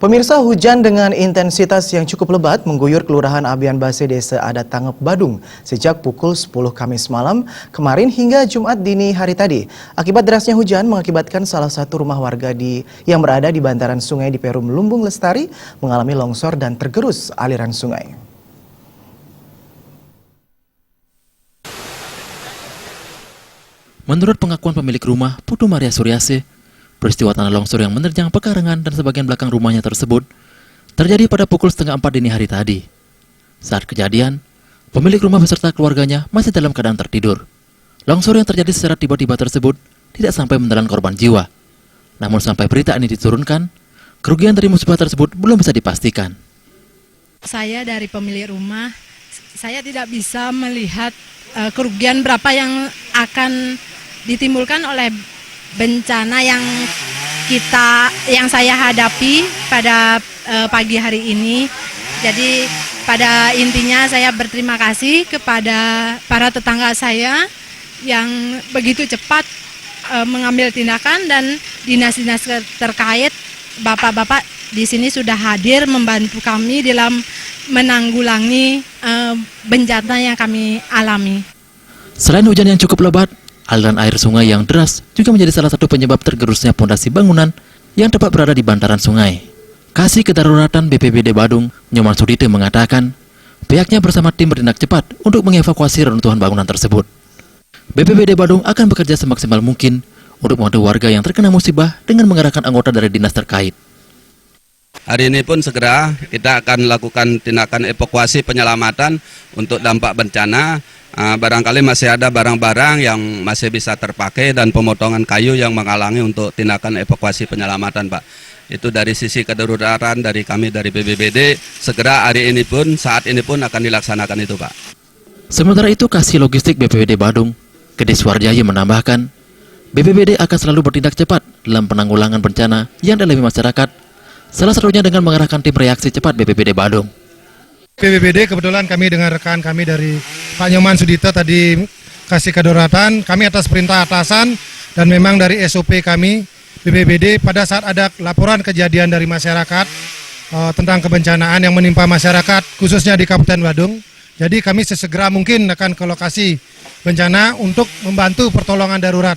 Pemirsa, hujan dengan intensitas yang cukup lebat mengguyur Kelurahan Abian Base, Desa Adat Tangep, Badung sejak pukul 10 Kamis malam kemarin hingga Jumat dini hari tadi. Akibat derasnya hujan mengakibatkan salah satu rumah warga yang berada di bantaran sungai di Perum Lumbung Lestari mengalami longsor dan tergerus aliran sungai. Menurut pengakuan pemilik rumah, Putu Maria Suryase, peristiwa tanah longsor yang menerjang pekarangan dan sebagian belakang rumahnya tersebut terjadi pada pukul 3:30 dini hari tadi. Saat kejadian, pemilik rumah beserta keluarganya masih dalam keadaan tertidur. Longsor yang terjadi secara tiba-tiba tersebut tidak sampai menelan korban jiwa. Namun sampai berita ini diturunkan, kerugian dari musibah tersebut belum bisa dipastikan. Saya dari pemilik rumah, saya tidak bisa melihat kerugian berapa yang akan ditimbulkan oleh bencana yang saya hadapi pada pagi hari ini. Jadi pada intinya saya berterima kasih kepada para tetangga saya yang begitu cepat mengambil tindakan, dan dinas-dinas terkait, bapak-bapak di sini sudah hadir membantu kami dalam menanggulangi bencana yang kami alami. Selain hujan yang cukup lebat, aliran air sungai yang deras juga menjadi salah satu penyebab tergerusnya pondasi bangunan yang tepat berada di bantaran sungai. Kasih Kedaruratan BPBD Badung, Nyoman Sudite, mengatakan pihaknya bersama tim bertindak cepat untuk mengevakuasi reruntuhan bangunan tersebut. BPBD Badung akan bekerja semaksimal mungkin untuk membantu warga yang terkena musibah dengan mengerahkan anggota dari dinas terkait. Hari ini pun segera kita akan lakukan tindakan evakuasi penyelamatan untuk dampak bencana. Barangkali masih ada barang-barang yang masih bisa terpakai dan pemotongan kayu yang menghalangi untuk tindakan evakuasi penyelamatan, Pak. Itu dari sisi kedaruratan dari kami dari BPBD, segera hari ini pun, saat ini pun akan dilaksanakan itu, Pak. Sementara itu, Kasih Logistik BPBD Badung, Gede Suwarjaya, menambahkan BPBD akan selalu bertindak cepat dalam penanggulangan bencana yang dialami masyarakat, salah satunya dengan mengerahkan tim reaksi cepat BPBD Badung. BPBD kebetulan kami dengan rekan kami dari Pak Nyoman Sudite tadi Kasih Kedaruratan, kami atas perintah atasan dan memang dari SOP kami BPBD pada saat ada laporan kejadian dari masyarakat tentang kebencanaan yang menimpa masyarakat khususnya di Kabupaten Badung. Jadi kami sesegera mungkin akan ke lokasi bencana untuk membantu pertolongan darurat.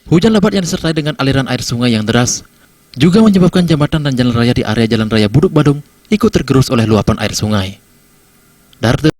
Hujan lebat yang disertai dengan aliran air sungai yang deras juga menyebabkan jembatan dan jalan raya di area Jalan Raya Buduk Badung ikut tergerus oleh luapan air sungai.